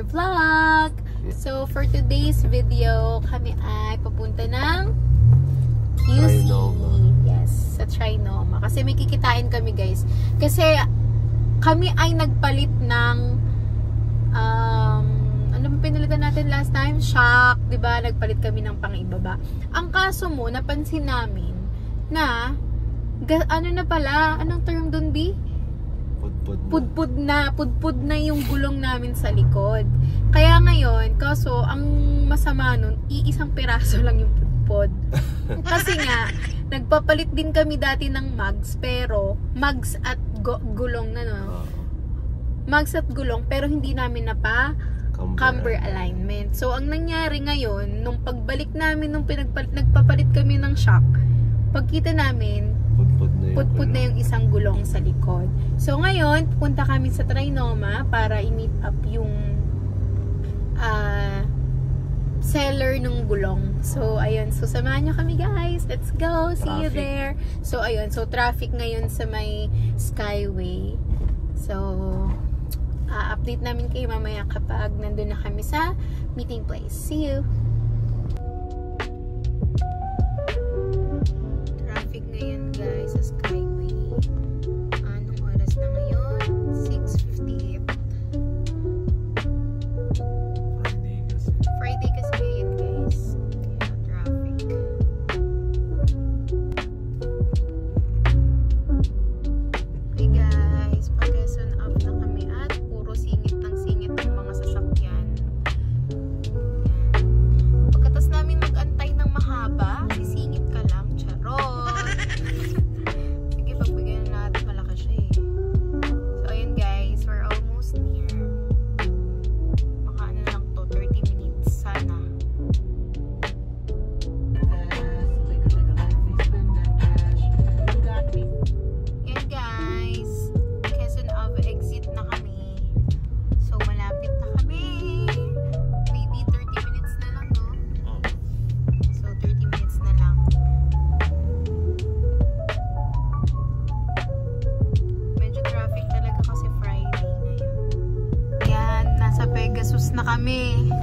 another vlog. So for today's video, kami ay papunta ng QC. Yes, sa Trinoma. Kasi may kikitain kami guys. Kasi kami ay nagpalit ng ano ba pinalitan natin last time? Shock, 'di ba? Nagpalit kami ng pang-ibaba. Ang kaso mo, napansin namin na ano na pala, anong term doon, B? Pudpud na yung gulong namin sa likod. Kaya ngayon, kaso ang masama nun, iisang piraso lang yung pudpud. Kasi nga, nagpapalit din kami dati ng mags, pero mags at gulong na no. Mags at gulong, pero hindi namin camber alignment. So, ang nangyari ngayon, nung pagbalik namin, nung nagpapalit kami ng shock, pagkita namin, pudpud na yung isang gulong sa likod. So, ngayon, punta kami sa Trinoma para i-meet up yung seller ng gulong. So, ayun. So, samahan nyo kami, guys. Let's go. See you there. So, ayun. So, traffic ngayon sa may Skyway. So, update namin kayo mamaya kapag nandun na kami sa meeting place. See you! Traffic ngayon guys sa Skyway. Anong oras na ngayon? 6:58. Friday kasi ngayon guys. Kaya traffic. Okay guys, pag-Quezon up na kami at puro singit ng mga sasakyan. Pagkatas namin mag-antay ng mahaba, sisingit ka lang. Charot! Sige, pagbigyan natin, malaki siya eh. So, ayun guys, we're almost near. Baka ano lang to, 30 minutes sana. Yan guys, Quezon Ave exit na kami. So, malapit na kami. Maybe 30 minutes na lang, no? So, 30 minutes na lang. Medyo traffic talaga kasi Friday ngayon. Yan, nasa Pegasus na kami.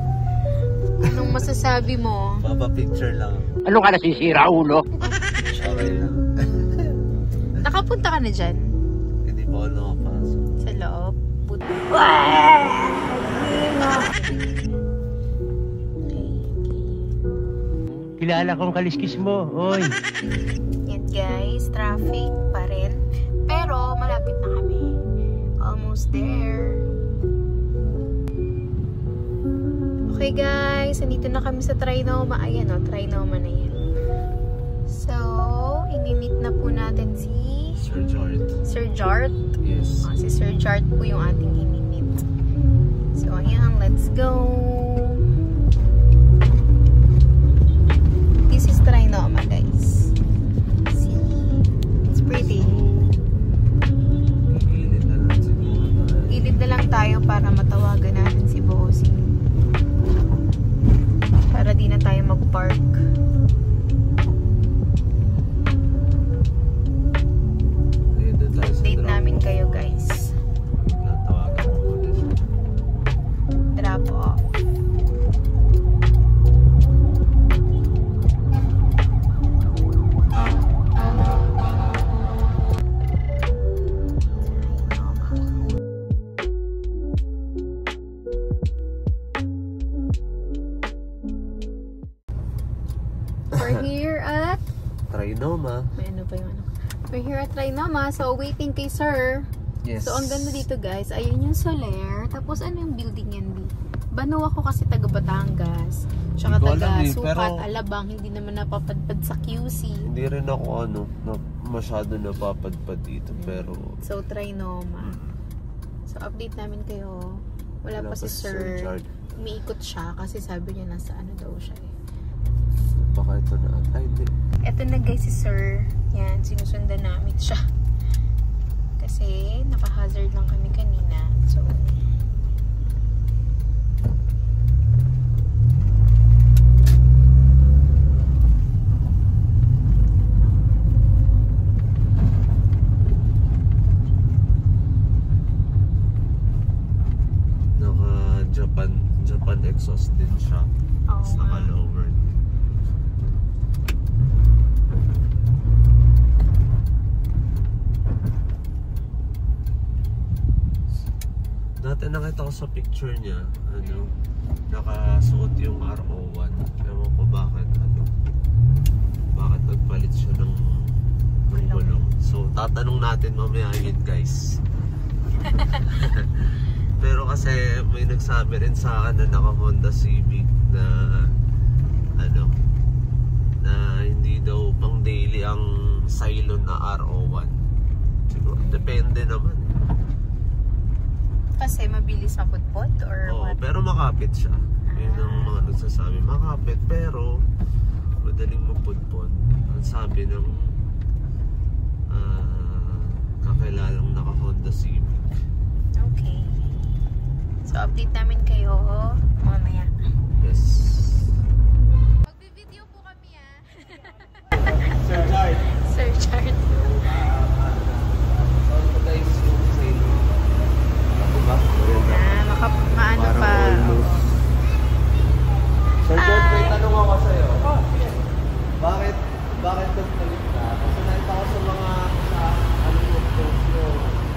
Anong masasabi mo? Papa-picture lang. Ano ka nasisira, ulo? Okay lang. Nakapunta ka na dyan? Hindi pa ako nakapasok. Sa loob? Kilala kong kaliskis mo, oy. Yan guys, traffic pa rin. Pero malapit na kami. Almost there. Okay guys, nandito na kami sa Trinoma. Ayan o, Trinoma na yan. So, inimit na po natin si Sir Jart. Sir Jart. Yes. Si Sir Jart po yung ating inimit. So, ayan, let's go. This is Trinoma, guys. See? It's pretty. Gilid na lang siguro. Gilid na lang tayo para matawagan natin si Bossing. Para di na tayo mag-park. Update namin kayo, guys. Natawagan ko ulit. Drop off. We're here at Trinoma. may ano pa yung ano. We're here at Trinoma, so waiting kay Sir. Yes. So ang ganda dito guys, ayun yung Soler. Tapos ano yung building yan, B? Bano ako kasi taga Batangas. Tsaka Hindi ko taga alam eh, Sukat, pero- Alabang, hindi naman napapadpad sa QC. Hindi rin ako masyado napapadpad dito, pero So Trinoma. So update namin kayo. Wala pa si Sir. Jart. Umiikot siya kasi sabi niya nasa ano daw siya eh. Baka ito na. Ay, hindi. Eto na guys si Sir. Yan, sinusundan namin siya. Kasi naka-hazard lang kami kanina. So, Naka-Japan open exhaust din siya. Tapos naka-lower. Dati nakita ko sa picture niya, nakasuot yung RO1. Ewan ko bakit, bakit nagpalit siya ng gulong. So, tatanong natin mamaya yun, guys. Pero kasi may nagsabi rin sa akin na naka Honda Civic na na hindi daw pang daily ang Cylon na RO1. Siguro, depende naman. Kasi mabilis mapudpod or what? Pero makapit siya. Yun ang mga nagsasabi. Makapit pero madaling mapudpod. Ang sabi ng kakilalang naka Honda Civic. Okay. So update namin kayo mamaya. Yes. Magbi-video po kami Sir Chart. Sir Chart. So guys, yung sale. Ako ba? Maano pa. Sir Chart, may tanong ako sa'yo. Bakit nagpalit ka? Kasi nakita ko sa mga yung post nyo,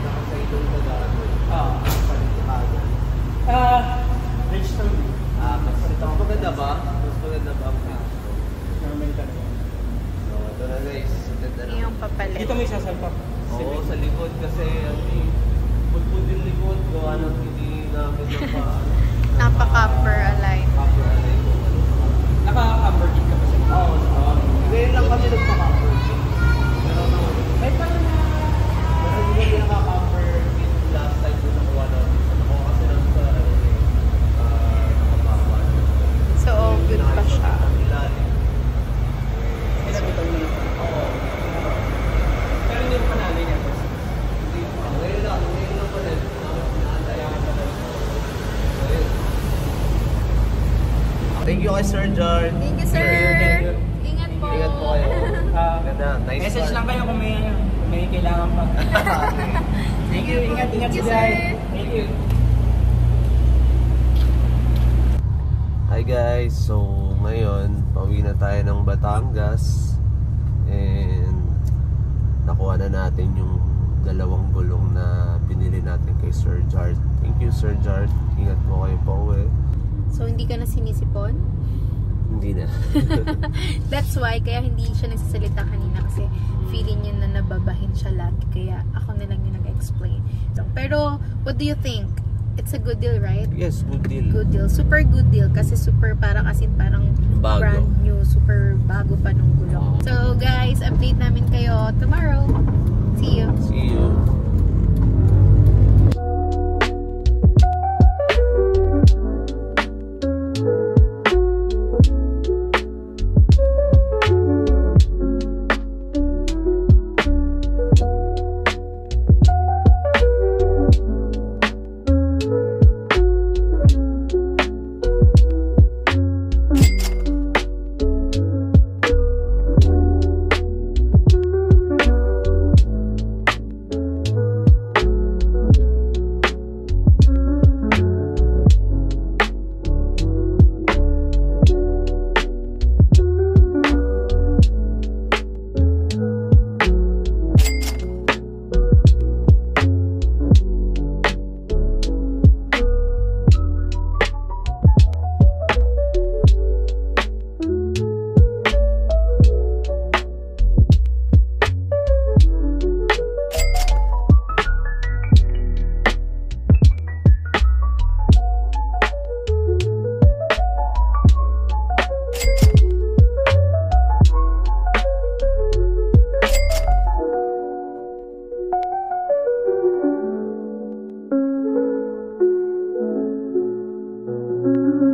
nakasailong na gano'n. Palit ka agad. Register me. Mas maganda ba? Mas maganda ba ang register? Normal talaga. So, ito na guys. Ganda na. Yung papalit. Dito may sasalpak. Oo, sa likod kasi pudpud yung likod ko. Hindi namin Napaka-upper align. upper align ko. Naka-cover kit ka pa siya. Oo. Ngayon lang kami nagpa-cover kit. May pala na. Pero hindi kami naka-cover kit last time ko nakuha namin. Ako kasi lang sa nakababa. So, good pa siya. Ang ilalim. Pinabitaw niya. Oo. Pero hindi mo panalo niya. Hindi pa. Ngayon lang pala. Naantayahan pa lang. Ayun. Thank you kay Sir John. Thank you, sir. Thank you. Ingat po. Ingat po kayo. Ganda. Nice Message car. lang kayo kung may kailangan pa. Thank you. Ingat Thank you, sila. sir. Thank you. Hi guys, so ngayon pauwi na tayo ng Batangas and nakuha na natin yung dalawang gulong na binili natin kay Sir Jart. Thank you Sir Jart, ingat po kayo pa uwi. So, hindi ka na sinisipon? Hindi na. That's why, kaya hindi siya nagsasalita kanina kasi feeling niya na nababahin siya lagi. Kaya ako na lang yung nag-explain. So, pero, what do you think? It's a good deal, right? Yes, good deal. Good deal. Super good deal. Kasi super parang parang Bago. brand new. Super bago pa nung gulong. So, guys, update namin kayo tomorrow. See you. See you. Bye.